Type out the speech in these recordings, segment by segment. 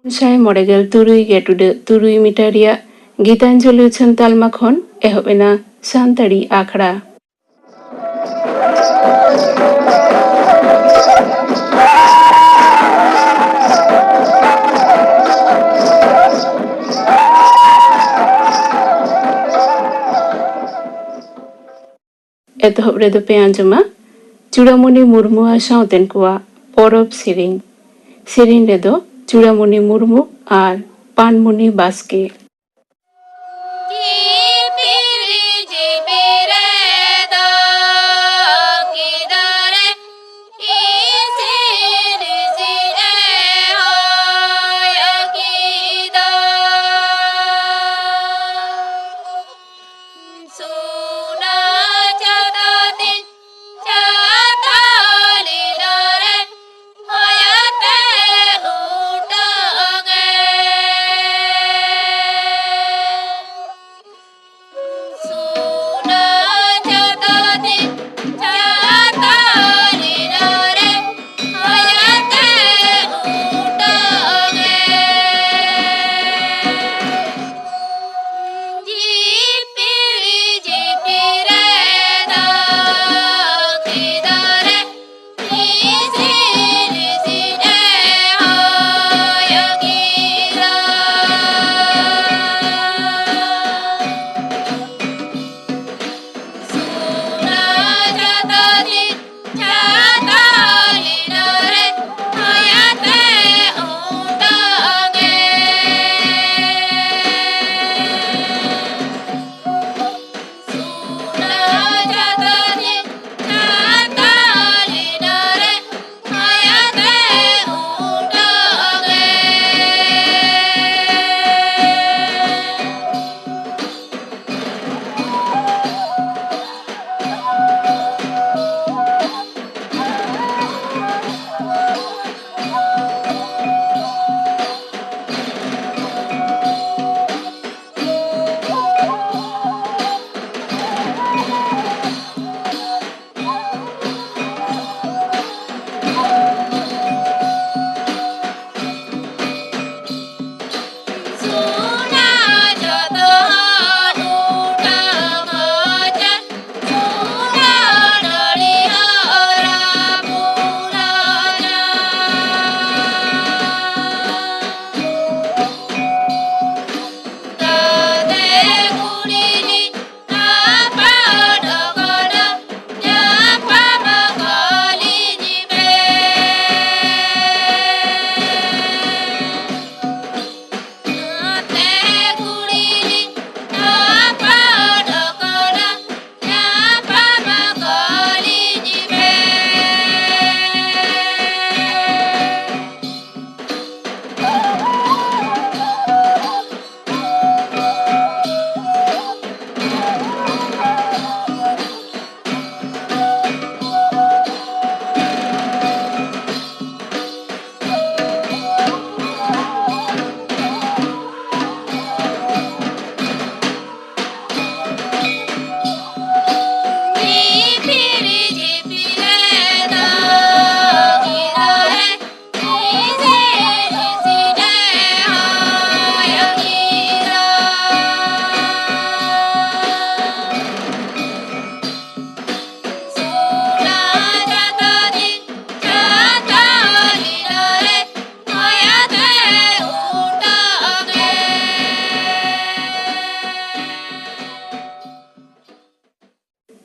Sai Modegel Turui Getude Turui Mitaria Gitanjali Uchan Talma Khon Ehobena Santari Akhara Etohob Redo Peanjuma Churamuni Murmua Sauten Kua Porob Siring Siring Redo Churamuni Murmu আর পানমুনি বাস্কে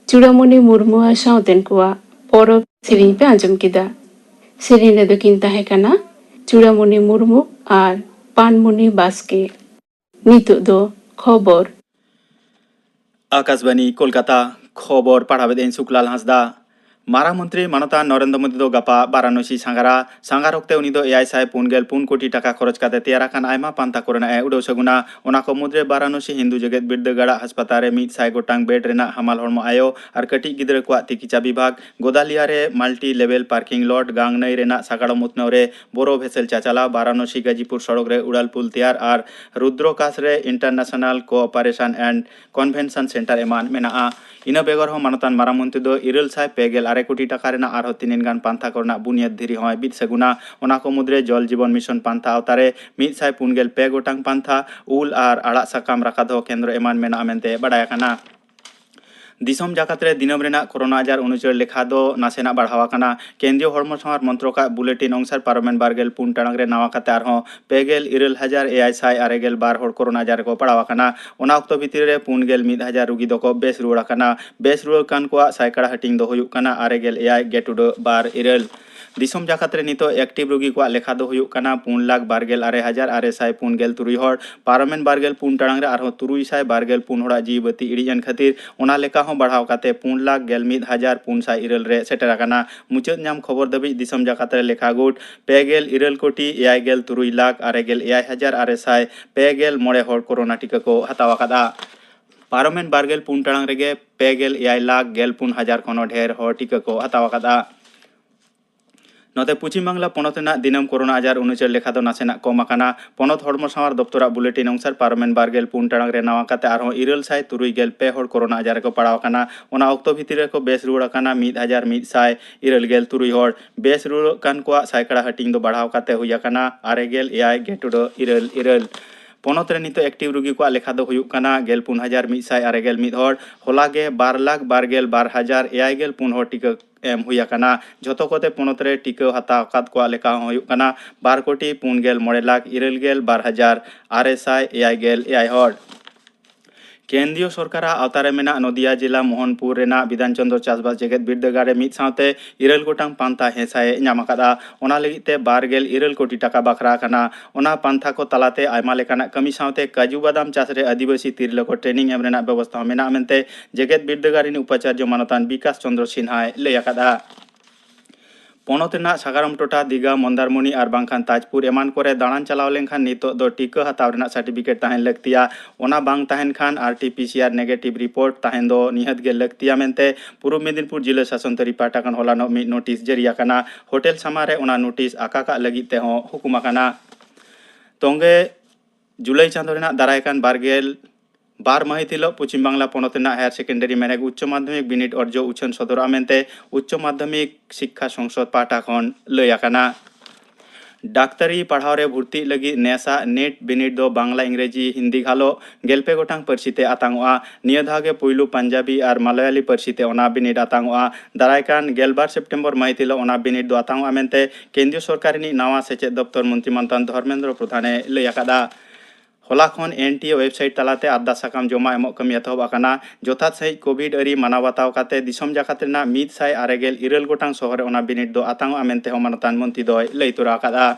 Churamuni Murmu Sauten Kua Porob Siring Pe Anjum Kida Siring Redo Kinta Hekana Churamuni Murmu আর পানমুনি বাস্কে নিতুক দো খবর आकाशवाणी कोलकाता खबर पढ़ाबेदेन सुकलाल हांसदा मारामंत्री मानता नरेंद्र मोदी दो गपा वाराणसी सांगारा सांगार हक्ते उनी दो AI Sai 4 कोटी टाका खरच काते तेयाराखान आयमा पांता कोरेना ए उडौ सगुना ओनाको मुद्रे वाराणसी हिंदू जगत बिरदागाड़ा हासपाताल रे 100 गोटांग बेड रेना हामाल हरमो आयो आर कटी गिद्रा को तिकिचा विभाग गोदालिया रे मल्टी लेवल पार्किंग लॉट गांगनई रेना सागाड़म उत्नव रे बोरो भेसेल चाचाला वाराणसी गाजीपुर सड़क रे उड़ाल पुल तैयार आर रुद्रकाश रे international cooperation and convention centre एमान मेना इना बेगर हो मानतान मारामंत्री दो 9 साय पेगेल ᱟᱨᱮ ᱠᱳᱴᱤ ᱴᱟᱠᱟ ᱨᱮᱱᱟᱜ ᱟᱨᱦᱚᱸ ᱛᱤᱱᱟᱹᱜ ᱜᱟᱱ ᱯᱟᱱᱛᱷᱟ ᱠᱚᱨᱮᱱᱟᱜ ᱵᱩᱱᱤᱭᱟᱹᱫ ᱫᱷᱤᱨᱤ ᱦᱚᱸᱭ ᱵᱤᱫ ᱥᱟᱹᱜᱩᱱᱟ। ᱚᱱᱟ ᱠᱚ ᱢᱩᱫᱽᱨᱮ ᱡᱚᱞ ᱡᱤᱵᱚᱱ ᱢᱤᱥᱚᱱ ᱯᱟᱱᱛᱷᱟ ᱟᱣᱛᱟᱨᱮ 142 ᱜᱚᱴᱟᱝ ᱯᱟᱱᱛᱷᱟ ᱩᱞ ᱟᱨ ᱟᱲᱟᱜ ᱥᱟᱠᱟᱢ ᱨᱟᱠᱷᱟ ᱫᱚᱦᱚ ᱠᱮᱱᱫᱨᱚ ᱮᱢᱟᱱ ᱢᱮᱱᱟᱜᱼᱟ ᱢᱮᱱᱛᱮ ᱵᱟᱰᱟᱭ ᱟᱠᱟᱱᱟ। दिसम जाकात रे दिनम रेना कोरोना आजार अनुचर लेखा दो नासेना बढ़ावा कना केंद्रीय हड़मो संहार मंत्रका बुलेटिन अनुसार पार्लामेंट बारगेल पुन टांग रे नवा काते आरहों पेगेल 96,862 हड़ कोरोना आजार को पड़ावा कना ओना अक्तो भितर रे 91,000 रुगी दोको बेस रुड़ा कना बेस रुड़ा कान को साइकड़ा हटिंग दो हुयुक कना 9,2 दिसम जाकात रे नितो एक्टिव रुगी को लेखा दो हुयुक कना 5,12,963 हड़ पार्लामेंट बारगेल पुन टांग रे आरहों 3,2 हड़ा जीवती इड़ियन खातिर ओना लेखा बढ़ाव काते 5,11,400 रे सेटर आकाना मुचाद नाम खबर दबी दिसम जाकात रे लेखा गुट 5,9,63,69,959 हड़ कोरोना टीका को हताव आकादा पार्लामेंट बारगेल पुन टांग रेगे 5,9,14,000 खनो ढेर हड़ टीका को हताव आकादा नोते पश्चिम बांगला पनत दिनम कोरोना आजार अनुचर लेखा दो नासेना कम आकाना पनत हड़मो संहार दप्तरा बुलेटिन अनुसार पार्लामेंट बारगेल पुन टांग रे नवा काते आरहों 9,696 हड़ कोरोना आजार को पड़ाव आकाना ओना अक्तो भितर को बेस रुड़ आकाना 1,196 हड़ बेस रुड़ कान को साइकड़ा हटिंग दो बढ़ाव काते हुई आकाना 9,9,2 पनत रे नितो एक्टिव रुगी को लेखा दो हुयुक काना 15,161 हड़ होलागे 2,12,2,000 हड़ टीका एम हुई आकाना झोतो कोते पनत रे टीका हताव कात को लेखा हुयुक काना 2,59,02,961 हड़ केंद्रीय सरकार आवतारे मेना नदिया जिला मोहनपुर रेना विधान चंद्र चासबास जेगेत बिरदागारे मिद साथे 9 गोटांग पांथा हेसाए ᱧᱟᱢ ᱟᱠᱟᱫᱟ ओना लगिते 2,9 कोटी टाका बाखरा काना ओना पांथा को तलाते आयमा लेकाना कमी साथे काजू बादाम चास रे आदिवासी तिरला को ट्रेनिंग एम रेना व्यवस्था मेना मेनते जेगेत बिरदागारिनी उपाचार्य मानतान विकास चंद्र सिन्हाय लय आकादा पनत सागारम टोटा दिगा मंदारमणि और बांखान ताजपुर एमान करे दाड़ान चलाव लेनखान नितो दो टीका हताव रेना सर्टिफिकेट ताहेन लगतिया ओना बांग ताहेन खान RT-PCR नेगेटिव रिपोर्ट ताहेन दो निहत गे लगतिया मेनते पूर्व मेदिनीपुर जिला शासन तरी पाटा कान होला नो मिद नोटिस जारी आकाना होटल समारे ओना नोटिस आकाका लगित ते हो हुकुम आकाना तोंगे जुलाई चांदो रेना दारायकान बारगेल 12 माहित हिलो पश्चिम बांगला पनत हायर सेकेंडरी मेनेग उच्च माध्यमिक बिनिट अर्ज उछन सदर मेनते उच्च माध्यमिक शिक्षा संसद पाटा खन लय आकाना डाक्तरी पढ़ाव रे भर्ती लगी नेसा नेट बिनिट दो बांग्ला इंग्रेजी हिंदी घालो गेलपे गोटांग परसिते आतांगोआ निया धागे पुइलु पंजाबी और मलयाली परसिते ओना बिनिट आतांगोआ दारायकान 12 सेप्टेम्बर माहित हिलो ओना बिनिट दो आतांगोआ मेनते केंद्रीय सरकारिनी नवा सेचेद दफ्तर मंत्री मंतान धर्मेंद्र प्रधाने लय आकादा होला खन NTA वेबसाइट तलाते आरदास साकाम जमा एमक कमी एतहब आकाना जथात सही कोविड अरी मानाव बाताव काते दिसम जाकात रेना 169 गोटांग शहर ओना बिनिट दो आतांग आमेनते हो मानतान मंत्री दो लय तोरा आकादा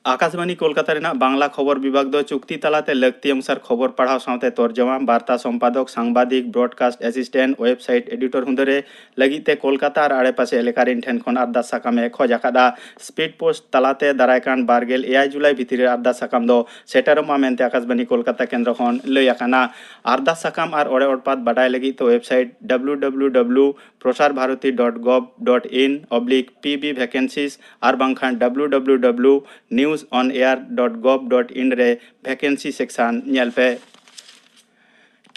आकाशवाणी कोलकाता रेना बांग्ला खबर विभाग दो चुक्ति तलाते लगती अनुसार खबर पढ़ाव साथे तर्जमा वार्ता संपादक सांबादिक ब्रॉडकास्ट असिस्टेंट वेबसाइट एडिटर हुंदरे लगिते कोलकाता और आड़ेपासे एलेकारिन ठेन खन आरदास साकामे खोज आकादा स्पीड पोस्ट तलाते दारायकान 2 जुलाई भितर आरदास साकाम दो सेटरमा मेनते आकाशवाणी कोलकाता केंद्र खन लय आकाना आरदास साकाम और ओड़े ओड़पात बाडाय लगित तो वेबसाइट www.prosarbharati.gov.in/pb vacancies और बांखान www.newsonair.gov.in रे वैकेंसी सेक्शन नेलपे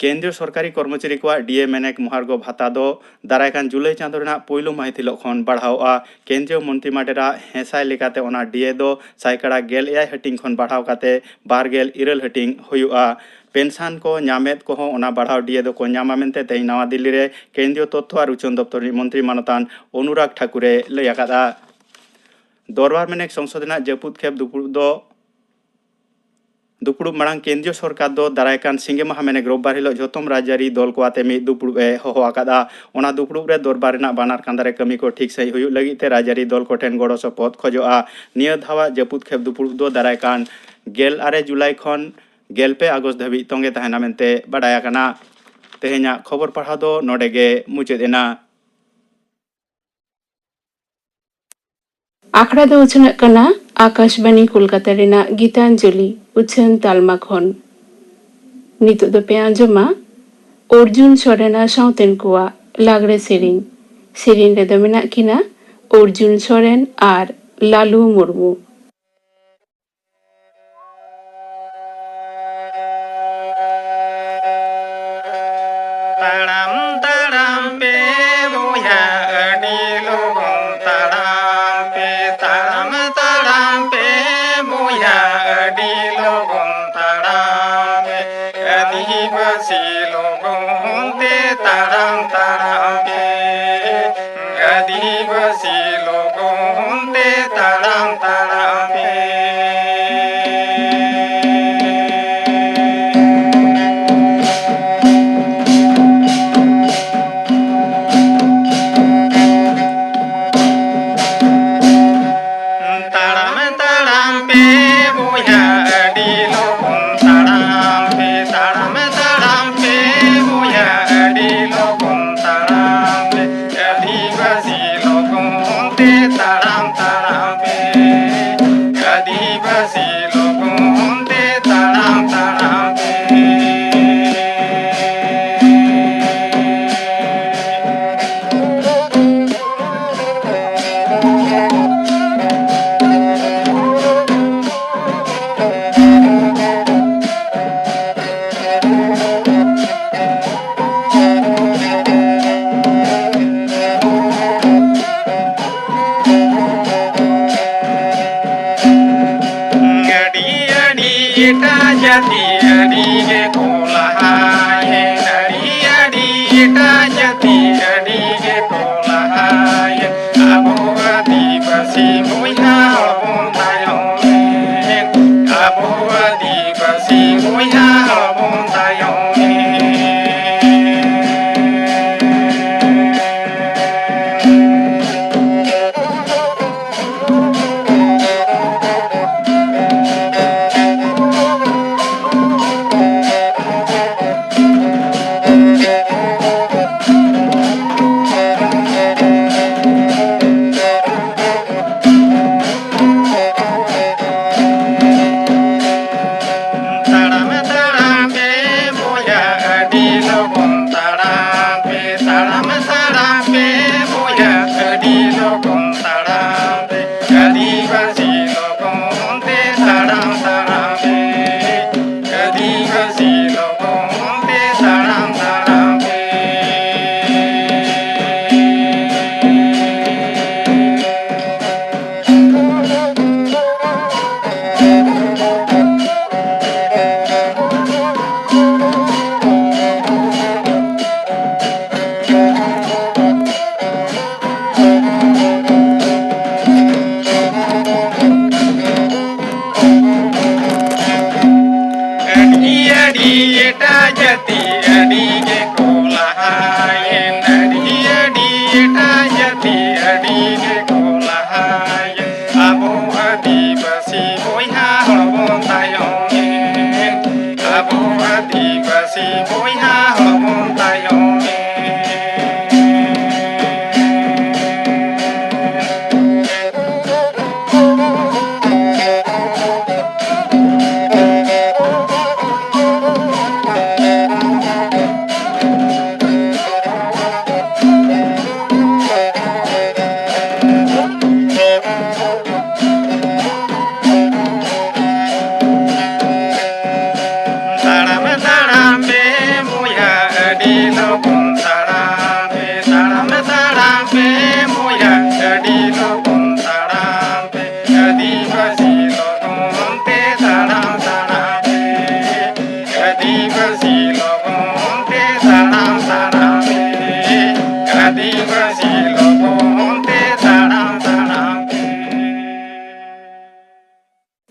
केंद्रीय सरकारी कर्मचारी को डीए मेनेक महार्ग भाता दो दारायकान जुलाई चांदो रेना पुइलु माहित हिलो खन बढ़ावा केंद्रीय मंत्री माटेरा हेसाय लेकाते ओना डीए दो साइकड़ा 11 हटिंग खन बढ़ाव काते 2 हटिंग हुयुआ पेंशन को नामेद को ओना बढ़ाव डीए दो को नामा मेनते तेई नवा दिल्ली रे केंद्रीय तथ्य और उच्चन दप्तर मंत्री मानतान अनुराग ठाकुरे लय आकादा दरबार मेनेक संसद जपुत खेप दुपुड़ुब मांग केंद्रीय सरकार दो दारायकान सिंगे माहा मेनेक रविवार हिलो जतम राज्यारी दल को आते मिद दुपुड़ुब होहो आकादा ओना दुपुड़ुब रे दरबार रेना बानार कांदारे कमी को ठीक सही हुयुग लगिते राज्यारी दल को ठेन गड़ो सपद खोजोआ निया धावा जपुत खेप दुपुड़ुब दो दारायकान 18 जुलाई खन 15 आगस्ट धाबी तोंगे ताहेना मेनते बाडाय आकाना तेहेना खबर पढ़ा दो नोडेगे मुचाद एना आखड़ा दो उछनक कना आकाशवाणी कोलकाता रेना गीतांजलि उछन तालमा खन नितो दो पे आंजमा अर्जुन सोरेना साउतेन कोआ लागरे सेरिन रे दो मेना किना अर्जुन सोरेन और लालू मुर्मू ताड़ाम ताड़ाम पे बोया अडी लोगों तड़ामे आदिवासी लोगों ते तड़ाम तड़ामे आदिवासी लोगों ते तड़ाम तड़ामे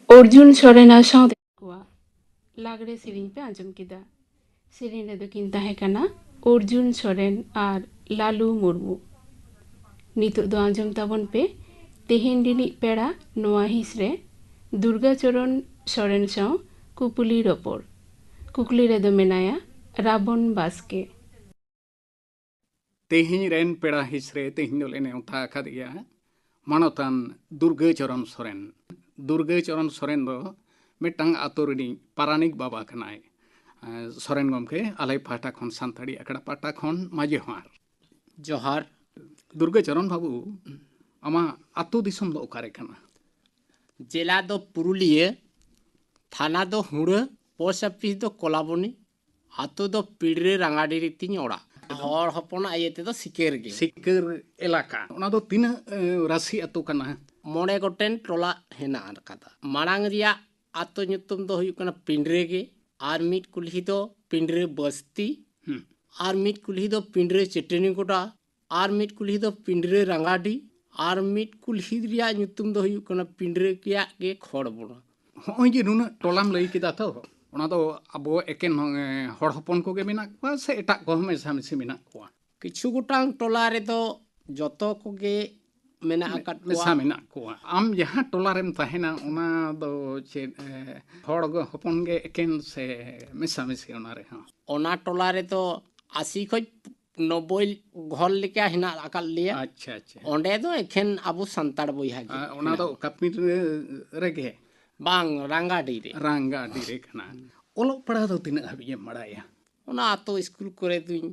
अर्जुन सोरेना साउथ कुआ लागड़े सेरिंग पे आंजम किदा सेरिंग रेदो किन ताहे कना अर्जुन सोरेन और लालू मुर्मू नितो दो आंजम ताबन पे तेहेन दिनी पेड़ा नोआ हिसरे दुर्गाचरण सोरेन साउ कुपुली रपोर कुकली रेदो मेनाया राबन बास्के तेहिं रेन पेड़ा हिसरे तेहिं दोले नेवता आकादिया मानोतान दुर्गाचरण सोरेन दो मिटांग आतोरनी पारानिक बाबा कनाय सोरेन गमके आलाई पाटा खन सानताड़ी अकड़ा पाटा खन माजे हार जोहार दुर्गाचरण बाबू आमा आतो दिसम दो ओकारे कना जिला दो पुरुलिया थाना दो हुड़ पोस्ट ऑफिस दो कोलाबनी आतो दो पिड़रे रंगाडी तीन ओड़ा हर हपना आयते दो सिकेर एलाका ओना दो तीन राशि आतो कना मोड़े गोटेन टोला हेना रकादा मारांग रिया आतो nyutum do huyuk kana pindre ge ar mit kulhi do pindre basti ar mit kulhi do pindre cheteni goda ar mit kulhi do pindre rangadi ar mit kulhi riya nyutum do huyuk kana pindre kya ge khorbona ᱦᱚᱸᱜᱼᱚᱭ ᱡᱮ ᱱᱩᱱᱟᱹᱜ ᱴᱚᱞᱟᱢ ᱞᱟᱹᱭ ᱠᱮᱫᱟ ᱛᱚ ᱚᱱᱟ ᱫᱚ ᱟᱵᱚ ᱮᱠᱮᱱ ᱦᱚᱲ ᱦᱚᱯᱚᱱ ᱠᱚᱜᱮ ᱢᱮᱱᱟᱜ ᱠᱚᱣᱟ ᱥᱮ ᱮᱴᱟᱜ ᱠᱚᱦᱚᱸ ᱢᱮᱥᱟᱢᱤᱥᱤ ᱢᱮᱱᱟᱜ ᱠᱚᱣᱟ kichu gotang tola re do joto koge mena akat ᱢᱮᱥᱟ koa ᱢᱮᱱᱟᱜ ᱠᱚᱣᱟ ᱟᱢ ᱡᱟᱦᱟᱸ ᱴᱚᱞᱟᱨᱮᱢ ᱛᱟᱦᱮᱱᱟ ᱚᱱᱟ ᱫᱚ ᱪᱮᱫ ᱦᱚᱲ ᱦᱚᱯᱚᱱ ᱜᱮ ᱮᱠᱮᱱ ᱥᱮ ᱢᱮᱥᱟᱢᱤᱥᱤ ᱚᱱᱟ ᱨᱮᱦᱚᱸ ona tola re do 80 khoj 90 ghor leka hina akal liya ᱟᱪᱪᱷᱟ ᱟᱪᱪᱷᱟ onde do ekhen abu santar boiha ge ᱚᱱᱟ ᱫᱚ ᱠᱟᱯᱤ ᱨᱮᱜᱮ bang rangadi re ᱨᱟᱝᱜᱟ ᱟᱹᱰᱤ ᱨᱮ ᱠᱟᱱᱟ ᱚᱞᱚᱜ ᱯᱟᱲᱦᱟᱣ ᱫᱚ ᱛᱤᱱᱟᱹᱜ ᱦᱟᱹᱵᱤᱡ ᱮᱢ ᱵᱟᱲᱟᱭᱟ ona ato school kore duñ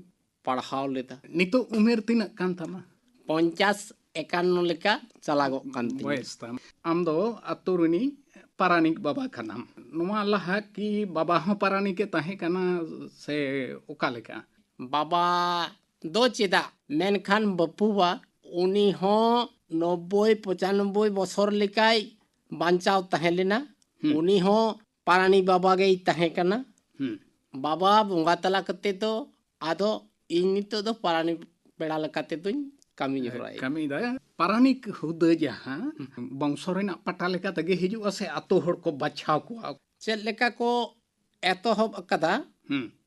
padhaw leda ᱱᱤᱛᱚᱜ ᱩᱢᱮᱨ ᱛᱤᱱᱟᱹᱜ ᱠᱟᱱ ᱛᱟᱢᱟ 50-51 leka chalagok kan tiñ ᱵᱚᱭᱮᱥ ᱛᱟᱢ ᱟᱢ ᱫᱚ ᱟᱛᱳ ᱨᱤᱱᱤᱡ ᱯᱟᱨᱟᱱᱤᱠ ᱵᱟᱵᱟ ᱠᱟᱱᱟᱢ ᱱᱚᱣᱟ ᱞᱟᱦᱟ ᱠᱤ ᱵᱟᱵᱟ ᱦᱚᱸ ᱯᱟᱨᱟᱱᱤᱠᱮ ᱛᱟᱦᱮᱸ ᱠᱟᱱᱟ ᱥᱮ ᱚᱠᱟ ᱞᱮᱠᱟ baba do cheda menkhan bapuwa uni ho 90-95 bosor lekai banchaw tahelena uni ho parani baba ge tahe kana baba bunga tala kate to ado ini to do parani peda lekate tuñ kami horai ᱠᱟᱹᱢᱤᱭᱮᱫᱟ ᱯᱟᱨᱟᱱᱤᱠ ᱦᱩᱫᱟᱹ ᱡᱟᱦᱟᱸ ᱵᱚᱝᱥᱚ ᱨᱮᱱᱟᱜ ᱯᱟᱴᱟ ᱞᱮᱠᱟ ᱛᱮᱜᱮ ᱦᱤᱡᱩᱜᱼᱟ ᱥᱮ ᱟᱛᱳ ᱦᱚᱲ ᱠᱚ ᱵᱟᱪᱷᱟᱣ ᱠᱚᱣᱟ ᱪᱮᱫ ᱞᱮᱠᱟ ᱠᱚ ᱮᱛᱚᱦᱚᱵ ᱟᱠᱟᱫᱟ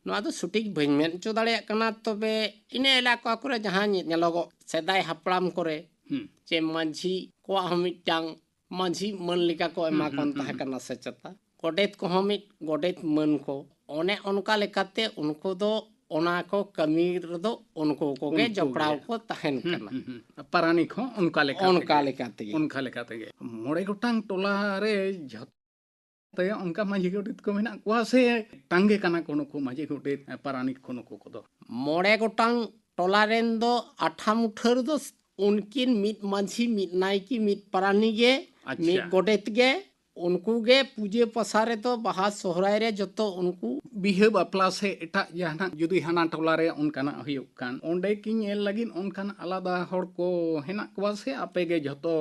ᱱᱚᱣᱟ ᱫᱚ ᱥᱩᱴᱤᱠ ᱵᱟᱹᱧ ᱢᱮᱱ ᱦᱚᱪᱚ ᱫᱟᱲᱮᱭᱟᱜ ᱠᱟᱱᱟ ᱛᱚᱵᱮ ᱤᱱᱟᱹ ᱮᱞᱟᱠᱟ ᱠᱚᱨᱮ ᱡᱟᱦᱟᱸ ᱧᱮᱞᱚᱜᱚᱜ ᱥᱮᱫᱟᱭ ᱦᱟᱯᱲᱟᱢ ᱠᱚᱨᱮ ᱪᱮ ᱢᱟᱹᱡᱷᱤ ᱠᱚᱣᱟᱜ ᱦᱚᱸ ᱢᱤᱫᱴᱟᱝ ᱢᱟᱹᱡᱷᱤ ᱢᱟᱹᱱ ᱞᱮᱠᱟ ᱠᱚ ᱮᱢᱟ ᱠᱚᱱ ᱛᱟᱦᱮᱸ ᱠᱟᱱᱟ ᱥᱮ ᱪᱮᱛᱟ ᱜᱚᱰᱮᱛ ᱠᱚᱦᱚᱸ ᱢᱤᱫ ᱜᱚᱰᱮᱛ ᱢᱟᱹᱱ ko ᱚᱱᱮ ᱚᱱᱠᱟ ᱞᱮᱠᱟᱛᱮ ᱩᱱᱠᱩ ᱫᱚ ᱚᱱᱟ ko ᱠᱟᱹᱢᱤ ᱨᱮᱫᱚ ᱩᱱᱠᱩ ᱠᱚᱜᱮ ᱡᱚᱯᱲᱟᱣ ᱠᱚ ᱛᱟᱦᱮᱱ ᱠᱟᱱᱟ ᱯᱟᱨᱟᱱᱤᱠ ᱦᱚᱸ ᱚᱱᱠᱟ ᱞᱮᱠᱟ ᱛᱮᱜᱮ ᱚᱱᱠᱟ ᱞᱮᱠᱟ ᱛᱮᱜᱮ 9 ᱜᱚᱴᱟᱝ ᱴᱚᱞᱟ ᱨᱮ ᱡᱷᱚᱛᱚ ᱚᱱᱠᱟ ᱢᱟᱹᱡᱷᱤ ᱜᱚᱰᱮᱛ ᱠᱚ ᱢᱮᱱᱟᱜ ᱠᱚᱣᱟ ᱥᱮ ᱴᱟᱝᱜᱮ ᱠᱟᱱᱟ ᱠᱚ ᱱᱩᱠᱩ ᱢᱟᱹᱡᱷᱤ ᱜᱚᱰᱮᱛ ᱯᱟᱨᱟᱱᱤᱠ ko ᱱᱩᱠᱩ ᱠᱚᱫᱚ 9 ᱜᱚᱴᱟᱝ ᱴᱚᱞᱟ ᱨᱮᱱ ᱫᱚ ᱟᱴᱷᱟ ᱢᱩᱴᱷᱟᱹ ᱨᱮᱫᱚ उनकिन मित मांझी मित नायकी मित परानी गे मित गोडेत गे उनको गे पूजे पसारे तो बाहा सोहराय रे जतो उनको बिहे बापला से एटा जहाना जुदी हाना टोला रे उनकाना हुयुक कान ओंडे की नेल लगिन उनकान आलादा हड़ को हेना कोवा से आपे गे जतो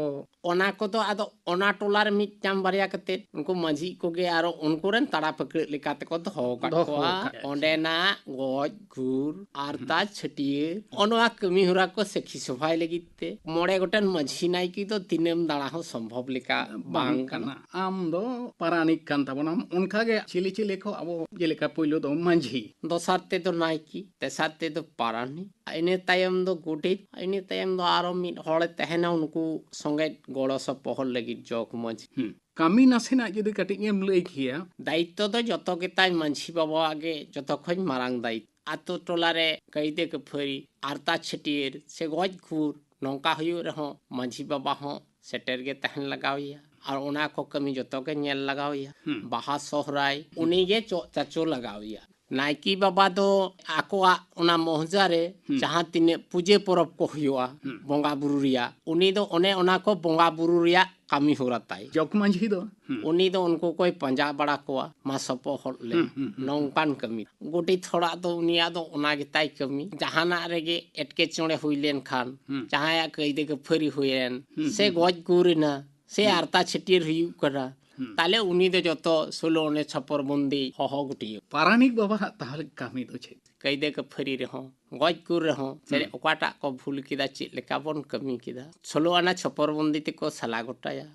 ओना को तो आदो ओना टोला रे मित चाम बारिया कते उनको मांझी को गे आरो उनको रेन ताड़ा पकड़ लेकाते को दो काट कोआ ओंडे ना गोज घूर आरता छटिए ओनवा कमी हुरा को सेखी सफाई लगिते 9 गोटन मांझी नाई की तो तिनेम दाड़ा हो संभव लेका बांग काना आम दो परानिक कान ताबोनाम उनका गे चिली चिली को अब जेलेका पहिलो दो मांझी दोसार ते दो नायकी तेसार ते दो पारानी आइने तायम दो गोडेत आइने तायम दो आरो मिट हड़े तहना उनको संगे गड़ो सब पहल लगी जोक मांझी कामी नासेना जुदी कटिंग एम लई किया दायित्व तो जतो के ताई मांझी बाबा आगे जतो खन मारांग दायित्व आतो टोला रे कईदे के फरी आरता छटिएर से गज खुर नौका हुयो रहो मांझी बाबा हो सेटर गे तहन लगाविया और उना को कमी जतो के नेल लगाविया बाहा सोहराय उनी गे चाचो लगाविया नायकी बाबा दो आकोआ उना मोहजा रे जहां तिने पूजे परब को हुआ बोंगा बुरुरिया उनी दो ओने उना को बोंगा बुरुरिया कमी होराताई जक मांझी दो उनी दो उनको कोई पंजा बड़ा कोआ मा सपो होले नौकान कमी गोटी थोड़ा दो उनिया दो उना गे ताई कमी जहाना रेगे एटके चोड़े हुइलेन खान जहां या कईदे के फरी हुइलेन से गज गुरिना से आरता छटियर हुयु करा ताले उनी दे जतो सोलो ने छपर बंदी हो गुटी पारानिक बाबा ताहले कामी दो छे कईदे के फरी रहो गज गुर रहो से ओकाटा को भूल किदा चे लेका बन कमी किदा सोलो आना छपर बंदी ते को सला गोटाया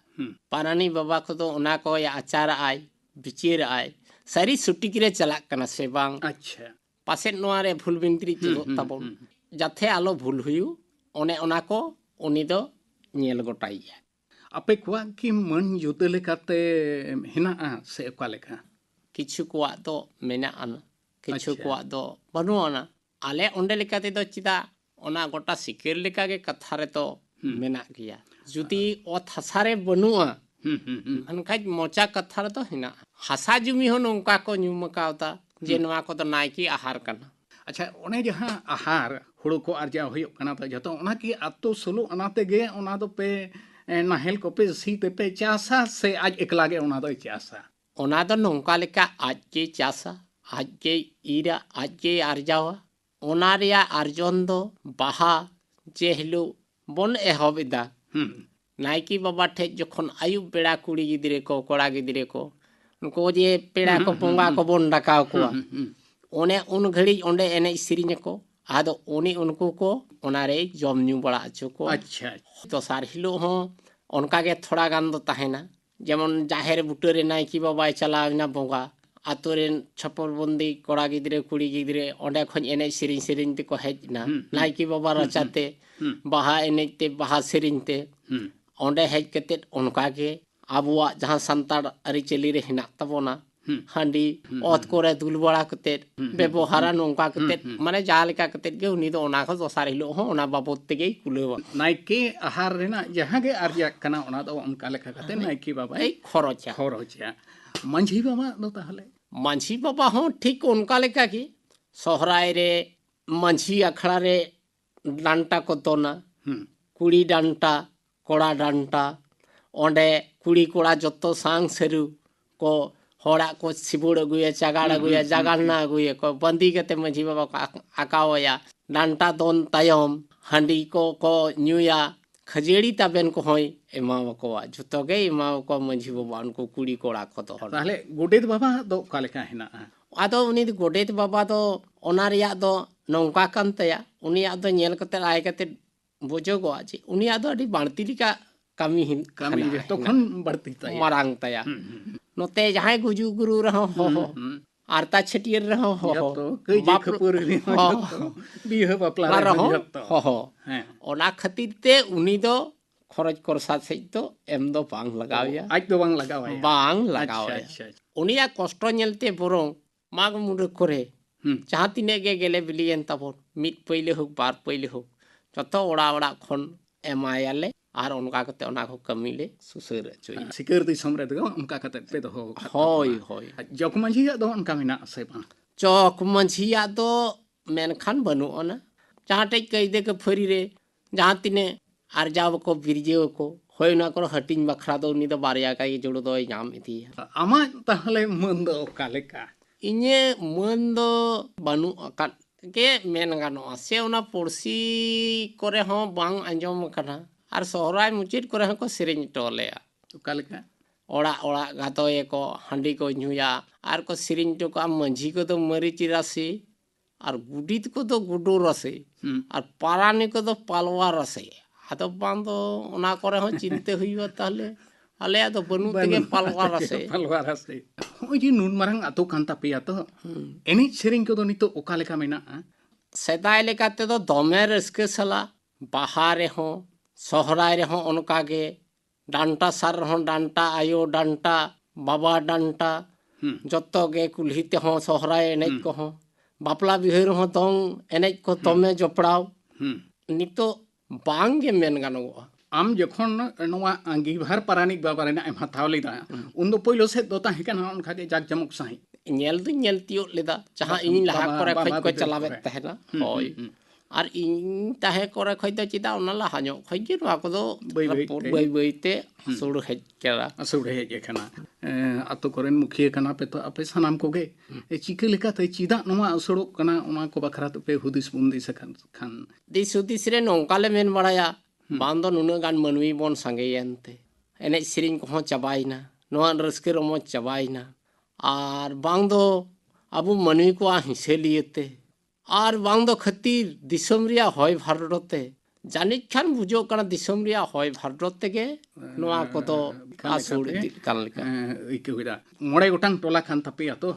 पारानी बाबा को तो उना को या आचार आय बिचेर आय सारी सुटिक रे चलाक कना से बांग अच्छा पासे नोआ रे भूल बिंत्री चलो तबन जाथे आलो भूल हुयु ओने उना को उनी दो नेल गोटाइया आपे कुआ की मन जुते लेकाते हेना से ओका लेका किछु कुआ दो मेना आना किछु कुआ दो बनु आना आले ओंडे लेकाते दो चिदा ओना गोटा सिकेर लेका के कथा रे तो मेना गया जुदी ओ थसारे बनुआ अनखाज मोचा कथा रे तो हेना हासा जुमी हो नोंका को न्युमकावता जे नोआ को तो नायकी आहार कना अच्छा ओने जहां आहार हुड़ो को अर्जा होयो कना तो जतो ओना की आतो सोलो अनाते गे ओना दो पे नाहेल को पे सीते पे चासा से आज एकला गे ओना दो चासा ओना दो नोंका लेका आज के चासा आज के ईरा आज के अर्जावा ओना रिया अर्जन दो बाहा जे हिलो बन एहबिदा नायकी बाबा ठे जखन आयु बेड़ा कुड़ी गिदरे को कोड़ा गिदरे को उनको जे पेड़ा को बोंगा को बोन डाकाव को ओने उन घड़ी ओंडे एने सिरिंज को आदो उनी उनको को ओनारे जम न्यू बड़ा अचो को अच्छा तो सार हिलो हो उनका के थोड़ा गान दो ताहेना जेमन जाहेर बुटरे नायकी बाबाय चलावना बोंगा आतो रेन छपर बंदी कोड़ा गिद्रे कुड़ी गिद्रे ओंडे खन एने सिरिंज सिरिंज ते को हेजना नायकी बाबा रचाते बाहा एने ते बाहा सिरिंज ते ओंडे हेज कते उनका के आबुआ जहां संताड़ अरिचली रे हिना तबोना हांडी ओत कोरे दुल बड़ा कते व्यवहार नोंका कते माने जालेका कते गे उनी दो ओना को दोसार हिलो हो ओना बाबत तेगे कुलेवा नायके आहार रेना जहां गे आर्या कना ओना दो उनका लेखा कते नायके बाबा ए खरचा खरचा मांझी बाबा दो ताहले मांझी बाबा हो ठीक उनका लेका की सोहराय रे मांझी अखड़ा रे डांटा को तोना कुड़ी डांटा कोड़ा डांटा ओंडे कुड़ी कोड़ा जत्तो सांग सेरु को होड़ा को सिबुड़ अगुया चागाड़ अगुया जागाड़ना अगुया को बंदी कते मांझी बाबा को आकावया डांटा दोन तायम हांडी को न्यूया खजेड़ी ताबेन को होय एमा को जतो गे एमा को मांझी बाबा उनको कुड़ी कोड़ा को तो ताहले गोडेत बाबा दो का लेखा हेना आदो उनी गोडेत बाबा दो ओना रिया दो नौका कान तया उनिया दो नेल कते आय कते बुझोगो जे उनिया दो अडी बाणती लिका कमी हिन कमी तो खन बढ़ती तया मारांग तया नोते जहां गुजु गुरु रहो हो आरता छटियर रहो हो तो कई जे खपुर रे बिह बापला रहो हो हैं ओना खातिर ते उनी दो खरच करसा से तो एम दो बांग लगावया आज तो बांग लगावया बांग लगावया अच्छा उनिया कष्ट नेलते बोरों माग मुंड करे जहां तिने गे गेले बिलियन तबोन मिट पहिले होक बार पहिले होक जतो ओड़ा ओड़ा खन एमायाले आर उनका कते ओना को कमीले सुसर चोई सिकर दी समरे दो उनका कते पे दो होय होय जक मांझी दो उनका मिना से बा चौक मंझिया दो मेनखान बनु ओना जहां टे कई दे के फरी रे जहां तिने आर जाव को बिरजे को होय ना को हटिंग बखरा दो उनी दो बारिया का ये जोड़ो दो नाम इथि आमा ताहले मन दो का लेका इने मन दो बनु का के मेन गानो से ओना पुरसी करे हो बांग अंजम कना आर सोहराय मुचित करे को सिरिंज टोलेया का लेका ओड़ा ओड़ा गातोए को हांडी को न्यूया आर को सिरिंज तो का मंझी को तो मरीच राशि और गुडित को तो गुडू रसे और पारानी को तो पालवा रसे आतो बांधो ओना करे हो चिंते हुईवा ताले आले आतो बनु तेगे पालवा रसे होय जी नुन मारंग आतो कांता पेया तो एनी सिरिंज को तो नितो ओका लेका मेना सेदाय लेकाते तो दमे रस्के सला बाहर हो सोहराय रे हो उनका गे डांटा सार हो डांटा आयो डांटा बाबा डांटा जत्तो गे कुल्ही ते हो सोहराय एनेज को हो बापला बिहर हो दोंग एनेज को तमे जपड़ाव नितो बांग गे मेन गानो आम जखन नवा अंगीभार पारानिक बाबा रेना एम हाथाव लेदा उन दो पहिलो से दोता हिकना उनका के जाक जमक सही नेल दु नेल तियो लेदा जहां इन लहा करे खज को चलावे तहना होय और इन ताहे करे खय तो चिदा ओना लहा नो खय जे वा को दो बई बईते सुड़ हेज केरा सुड़ हेज एखना अतो करेन मुखिया कना पे तो आपे सनाम कोगे ए चिके लेका ते चिदा नवा असुड़ो कना ओना को बखरा तो पे हुदिस बुंदी सखान खान दिस हुदिस रे नोंकाले मेन बड़ाया बांधो नुना गान मनवी बन संगेयनते एने सिरिंग को चाबाइना नोआ रस्के रमो चाबाइना और बांधो अबु मनवी को हिसे लिएते और बांधो खतीर दिसम रिया होय भारतते जानिक खान बुझो कना दिसम रिया होय भारतते के नोआ को तो आसुड़ कान लेका इके हुइदा मोड़े गोटांग टोला खान तपिया तो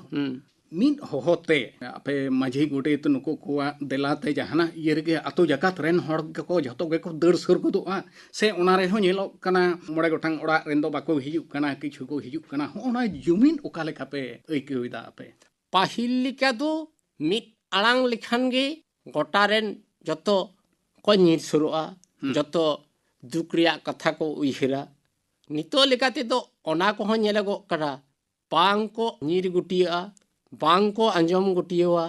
मीन होते आपे माझी गोटे तो नुको कोआ देलाते जहाना येरगे आतो जकात रेन हड़ को जतो गे को दड़ सुर को दोआ से ओना रे हो नेलो कना मोड़े गोटांग ओड़ा रेन दो बाको हिजु कना किछु को हिजु कना ओना जुमिन ओका लेखा पे एके हुइदा आपे पाहिल लिका दो मिट आड़ांग लिखान गे गोटा रेन जतो को निर सुरुआ जतो दुख रिया कथा को उहिरा नितो लेकाते तो ओना को हो नेलगो करा पांग को निर गुटिया बांग को अंजम गुटिया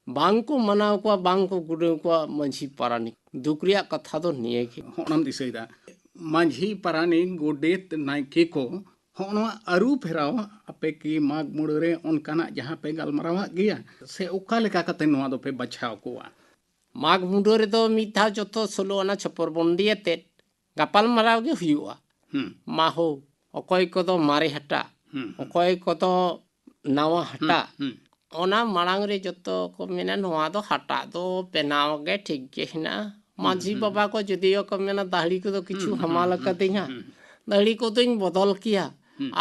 बांग को मनाव को बांग को गुडे को मंझी पारानी दुकरिया कथा तो निये के होनम दिसैदा मंझी पारानी गोडेत नायके को होनवा अरु फेराव आपे की माग मुड़रे उनकाना जहां पे गलमरावा गया से ओका लेका कते नवा दो पे बचाव कोआ माग मुड़रे तो मिथा जतो सोलो ना छपर बंदियते गापाल मराव गे हुआ माहो अकय को तो मारे हटा ᱚᱠᱚᱭ ᱠᱚᱫᱚ ᱱᱟᱣᱟ ᱦᱟᱴᱟᱜ ᱚᱱᱟ ᱢᱟᱲᱟᱝ ᱨᱮ ᱡᱚᱛᱚ ᱠᱚ ᱢᱮᱱᱟ ᱱᱚᱣᱟ ᱫᱚ ᱦᱟᱴᱟᱜ ᱫᱚ ᱵᱮᱱᱟᱣ ᱜᱮ ᱴᱷᱤᱠ ᱜᱮ ᱦᱮᱱᱟᱜᱼᱟ ᱢᱟᱹᱡᱷᱤ ᱵᱟᱵᱟ ᱠᱚ ᱡᱩᱫᱤᱭᱳ ᱠᱚ ᱢᱮᱱᱟ ᱫᱟᱦᱲᱤ ᱠᱚᱫᱚ ᱠᱤᱪᱷᱩ ᱦᱟᱢᱟᱞ ᱟᱠᱟᱫᱤᱧᱟ ᱫᱟᱦᱲᱤ ᱠᱚᱫᱚᱧ ᱵᱚᱫᱚᱞ ᱠᱮᱭᱟ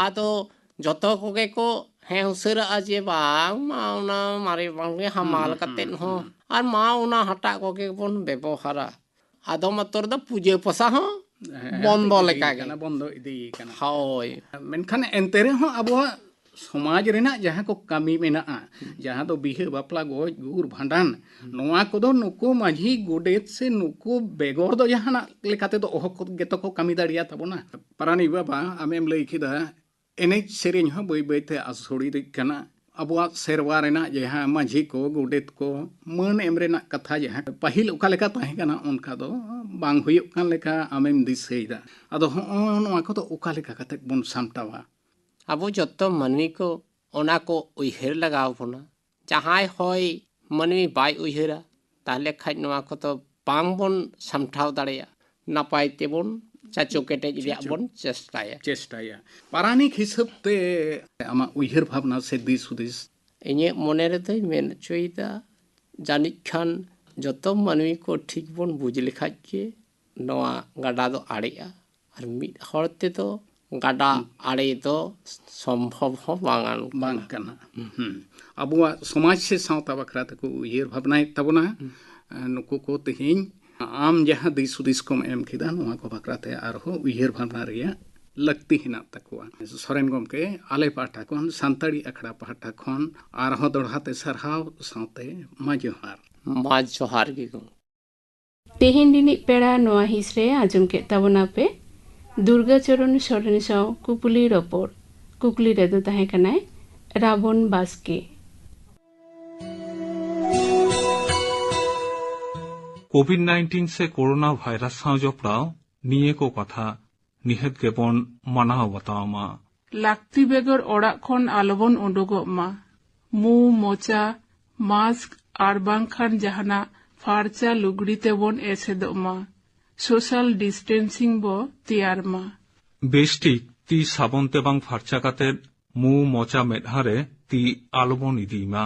ᱟᱫᱚ ᱡᱚᱛᱚ ᱠᱚᱜᱮ ᱠᱚ ᱦᱮᱸ ᱩᱥᱟᱹᱨᱟᱜᱼᱟ ᱡᱮ ᱵᱟᱝ ᱢᱟ ᱚᱱᱟ ᱢᱟᱨᱮ ᱵᱟᱝᱜᱮ ᱦᱟᱢᱟᱞ ᱠᱟᱛᱮᱫ ᱦᱚᱸ ᱟᱨ ᱢᱟ ᱚᱱᱟ ᱦᱟᱴᱟᱜ ᱠᱚᱜᱮ ᱵᱚᱱ ᱵᱮᱵᱚᱦᱟᱨᱟ ᱟᱫᱚ ᱢᱟᱛᱚᱨ ᱫᱚ ᱯᱩᱡᱟᱹ ᱯᱟᱥᱟ ᱦᱚᱸ ᱵᱚᱱᱫᱚ ᱞᱮᱠᱟᱜᱮ ᱵᱚᱱᱫᱚ ᱤᱫᱤ ᱠᱟᱱᱟ ᱦᱳᱭ ᱢᱮᱱᱠᱷᱟन ᱮᱱᱛᱮ ᱨᱮᱦᱚᱸ ᱟᱵᱚᱣᱟᱜ ᱥᱚᱢᱟᱡᱽ ᱨᱮᱱᱟᱜ ᱡᱟᱦᱟᱸ ᱠᱚ ᱠᱟᱹᱢᱤ ᱢᱮᱱᱟᱜᱼᱟ ᱡᱟᱦᱟᱸ ᱫᱚ ᱵᱤᱦᱟᱹ ᱵᱟᱯᱞᱟ ᱜᱚᱡ ᱜᱩᱨ ᱵᱷᱟᱸᱰᱟᱱ ᱱᱚᱣᱟ ᱠᱚᱫᱚ ᱱᱩᱠᱩ ᱢᱟᱹᱡᱷᱤ ᱜᱚᱰᱮᱛ ᱥᱮ ᱱᱩᱠᱩ ᱵᱮᱜᱚᱨ ᱫᱚ ᱡᱟᱦᱟᱱᱟᱜ ᱞᱮᱠᱟᱛᱮᱫᱚ ᱚᱦᱚ ᱜᱮᱛᱚ ᱠᱚ ᱠᱟᱹᱢᱤ ᱫᱟᱲᱮᱭᱟ ᱛᱟᱵᱚᱱᱟ ᱯᱟᱨᱟᱱᱤᱠ ᱵᱟᱵᱟ ᱟᱢᱮᱢ ᱞᱟᱹᱭ ᱠᱮᱫᱟ ᱮᱱᱮᱡ ᱥᱮᱨᱮᱧ ᱦᱚᱸ ᱵᱟᱹᱭ ᱵᱟᱹᱭᱛᱮ ᱟᱥᱚᱲᱤᱫᱤᱜ ᱠᱟᱱᱟ ᱟᱵᱚᱣᱟᱜ ᱥᱮᱨᱣᱟ ᱨᱮᱱᱟᱜ ᱡᱟᱦᱟᱸ ᱢᱟᱹᱡᱷᱤ ᱠᱚ ᱜᱚᱰᱮᱛ ᱠᱚ ᱢᱟᱹᱱ ᱮᱢ ᱨᱮᱱᱟᱜ ᱠᱟᱛᱷᱟ ᱡᱟᱦᱟᱸ ᱯᱟᱹᱦᱤᱞ ᱚᱠᱟ ᱞᱮᱠᱟ ᱛᱟᱦᱮᱸ ᱠᱟᱱᱟ ᱚᱱᱠᱟ ᱫᱚ ᱵᱟᱝ ᱦᱩᱭᱩᱜ ᱠᱟᱱ ᱞᱮᱠᱟ ᱟᱢᱮᱢ ᱫᱤᱥᱟᱹᱭᱮᱫᱟ ᱟᱫᱚ ᱦᱚᱸᱜᱼᱚ ᱱᱚᱣᱟ ᱠᱚᱫᱚ ᱚᱠᱟ ᱞᱮᱠᱟ ᱠᱟᱛᱮᱫ ᱵᱚᱱ ᱥᱟᱢᱴᱟᱣᱟ ᱟᱵᱚ ᱡᱚᱛᱚ ᱢᱟᱹᱱᱢᱤ ᱠᱚ ᱚᱱᱟ ᱠᱚ ᱩᱭᱦᱟᱹᱨ ᱞᱟᱜᱟᱣ ᱵᱚᱱᱟ ᱡᱟᱦᱟᱸᱭ ᱦᱚᱭ ᱢᱟᱹᱱᱢᱤ ᱵᱟᱭ ᱩᱭᱦᱟᱹᱨᱟ ᱛᱟᱦᱞᱮ ᱠᱷᱟᱡ ᱱᱚᱣᱟ ᱠᱚᱫᱚ ᱵᱟᱝᱵᱚᱱ ᱥᱟᱢᱴᱟᱣ ᱫᱟᱲᱮᱭᱟᱜᱼᱟ ᱱᱟᱯᱟᱭ ᱛᱮᱵᱚᱱ ᱪᱟᱪᱳ ᱠᱮᱴᱮᱡ ᱨᱮᱭᱟᱜ ᱵᱚᱱ ᱪᱮᱥᱴᱟᱭᱟ ᱯᱟᱨᱟᱱᱤᱠ ᱦᱤᱥᱟᱹᱵ ᱛᱮ ᱟᱢᱟᱜ ᱩᱭᱦᱟᱹᱨ ᱵᱷᱟᱵᱽᱱᱟ ᱥᱮ ᱫᱤᱥ ᱦᱩᱫᱤᱥ ᱤᱧᱟᱹᱜ ᱢᱚᱱᱮ ᱨᱮᱫᱚᱧ ᱢᱮᱱ ᱦᱚᱪᱚᱭᱮᱫᱟ ᱡᱟᱹᱱᱤᱡ ᱠᱷᱟᱱ ᱡᱚᱛᱚ ᱢᱟᱹᱱᱢᱤ ᱠᱚ ᱴᱷᱤᱠ ᱵᱚᱱ ᱵᱩᱡᱽ ᱞᱮᱠᱷᱟᱡ ᱜᱮ ᱱᱚᱣᱟ ᱜᱟᱰᱟ ᱫᱚ ᱟᱲᱮᱜᱼᱟ ᱟᱨ ᱢᱤᱫ ᱦᱚᱲ ᱛᱮᱫᱚ ᱜᱟᱰᱟ ᱟᱲᱮ ᱫᱚ ᱥᱚᱢᱵᱷᱚᱵ ᱦᱚᱸ ᱵᱟᱝ ᱠᱟᱱᱟ ᱟᱵᱚᱣᱟᱜ ᱥᱚᱢᱟᱡᱽ ᱥᱮ ᱥᱟᱶᱛᱟ ᱵᱟᱠᱷᱨᱟ ᱛᱮᱠᱚ ᱩᱭᱦᱟᱹᱨ ᱵᱷᱟᱵᱽᱱᱟᱭᱮᱫ ᱛᱟᱵᱚᱱᱟ ᱱᱩᱠᱩ ko ᱛᱮᱦᱮᱧ ᱟᱢ ᱡᱟᱦᱟᱸ ᱫᱤᱥ ᱦᱩᱫᱤᱥ ᱠᱚᱢ ᱮᱢ ᱠᱮᱫᱟ ᱱᱚᱣᱟ ᱠᱚ ᱵᱟᱠᱷᱨᱟᱛᱮ ᱟᱨᱦᱚᱸ ᱩᱭᱦᱟᱹᱨ ᱵᱷᱟᱵᱽᱱᱟ ᱨᱮᱭᱟᱜ ᱞᱟᱹᱠᱛᱤ ᱦᱮᱱᱟᱜ ᱛᱟᱠᱚᱣᱟ ᱥᱚᱨᱮᱱ ᱜᱚᱢᱠᱮ ᱟᱞᱮ ᱯᱟᱦᱴᱟ ᱠᱷᱚᱱ ᱥᱟᱱᱛᱟᱲᱤ ᱟᱠᱷᱲᱟ ᱯᱟᱦᱴᱟ ᱠᱷᱚᱱ ᱟᱨᱦᱚᱸ ᱫᱚᱲᱦᱟᱛᱮ ᱥᱟᱨᱦᱟᱣ ᱥᱟᱶᱛᱮ ᱢᱟ ᱡᱚᱦᱟᱨ ᱜᱮ ᱛᱮᱦᱮᱧ ᱨᱤᱱᱤᱡ ᱯᱮᱲᱟ ᱱᱚᱣᱟ ᱦᱤᱸᱥ ᱨᱮ ᱟᱸᱡᱚᱢ ᱠᱮᱫ ᱛᱟᱵᱚᱱᱟ ᱯᱮ ᱫᱩᱨᱜᱟᱪᱚᱨᱚᱱ ᱥᱚᱨᱮᱱ ᱥᱟᱶ ᱠᱩᱠᱞᱤ ᱨᱚᱯᱚᱲ ᱠᱩᱠᱞᱤ ᱨᱮᱫᱚ ᱛᱟᱦᱮᱸ ᱠᱟᱱᱟᱭ ᱨᱟᱵᱚᱱ ᱵᱟᱥᱠᱮ कोविड-19 से कोरोना वायरस साव जपड़ाव निये को कथा निहत गेबन मानाव बतावमा लाक्ति बेगर ओड़ा खन आलोबन उडुगोग मा मु मोचा मास्क आर बांखान जहाना फारचा लुगड़ी तेबन एसेदोग मा सोशल डिस्टेंसिंग बो तियार मा बेस्टिक ती साबन तेबांग फारचा काते मु मोचा मेदहारे ती आलोबन इदीमा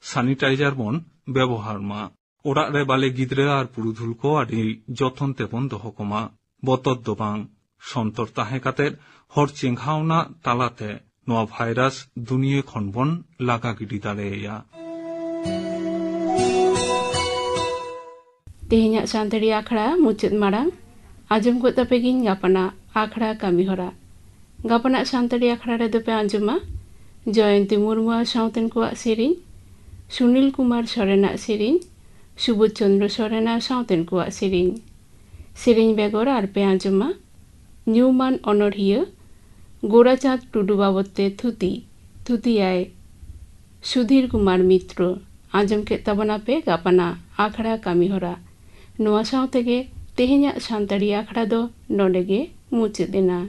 सैनिटाइजार बन व्यवहार मा ओड़ा रे बाले गिद्रे आर पुरुधुल को आदि जतन तेबन दहकमा बतर दोबां सन्तर ताहे काते हर चिंघावना तालाते नवा भाइरास दुनिया खनबन लागा गिदी दाड़ेया तेहेᱧᱟᱜ ᱥᱟᱱᱛᱟᱲᱤ ᱟᱠᱷᱲᱟ ᱢᱩᱪᱟᱹᱫ ᱢᱟᱲᱟᱝ ᱟᱸᱡᱚᱢ ᱜᱚᱫ ᱛᱟᱯᱮᱜᱤᱧ ᱜᱟᱯᱟᱱᱟᱜ ᱟᱠᱷᱲᱟ ᱠᱟᱹᱢᱤᱦᱚᱨᱟ ᱜᱟᱯᱟᱱᱟᱜ ᱥᱟᱱᱛᱟᱲᱤ ᱟᱠᱷᱲᱟ ᱨᱮᱫᱚ ᱯᱮ ᱟᱸᱡᱚᱢᱟ ᱡᱚᱭᱚᱱᱛᱤ ᱢᱩᱨᱢᱩᱣᱟᱜ ᱥᱟᱶᱛᱮᱱ ᱠᱚᱣᱟᱜ ᱥᱮᱨᱮᱧ ᱥᱩᱱᱤᱞ ᱠᱩᱢᱟᱨ ᱥᱚᱨᱮᱱᱟᱜ ᱥᱮᱨᱮᱧ ᱥᱩᱵᱳধ ᱪᱚᱱদ্র ᱥᱚᱨᱮᱱᱟᱜ ᱥᱟᱶᱛᱮᱱ ᱠᱚᱣᱟᱜ ᱥᱮᱨᱮᱧ ᱵᱮᱜᱚᱨ ᱟᱨ ᱯᱮ ᱟᱸᱡᱚᱢᱟ ᱧᱩᱢᱟᱱ ᱚᱱᱚᱲᱦᱤᱭᱟᱹ ᱜᱳᱨᱟᱪᱟᱸᱫ ᱴᱩᱰᱩ ᱵᱟᱵᱚᱫ ᱛᱮ ᱛᱷᱩᱛᱤᱭᱟᱭ ᱥᱩধীর কুমার মিত্র ᱟᱸᱡᱚᱢ ᱠᱮᱫ ᱛᱟᱵᱚᱱᱟ ᱯᱮ ᱜᱟᱯᱟᱱᱟᱜ ᱟᱠᱷᱲᱟ ᱠᱟᱹᱢᱤᱦᱚᱨᱟ ᱱᱚᱣᱟ ᱥᱟᱶ ᱛᱮᱜᱮ ᱛᱮᱦᱮᱧᱟᱜ ᱥᱟᱱᱛᱟᱲᱤ ᱟᱠᱷᱲᱟ ᱫᱚ ᱱᱚᱰᱮ ᱜᱮ ᱢᱩᱪᱟᱹᱫ ᱮᱱᱟ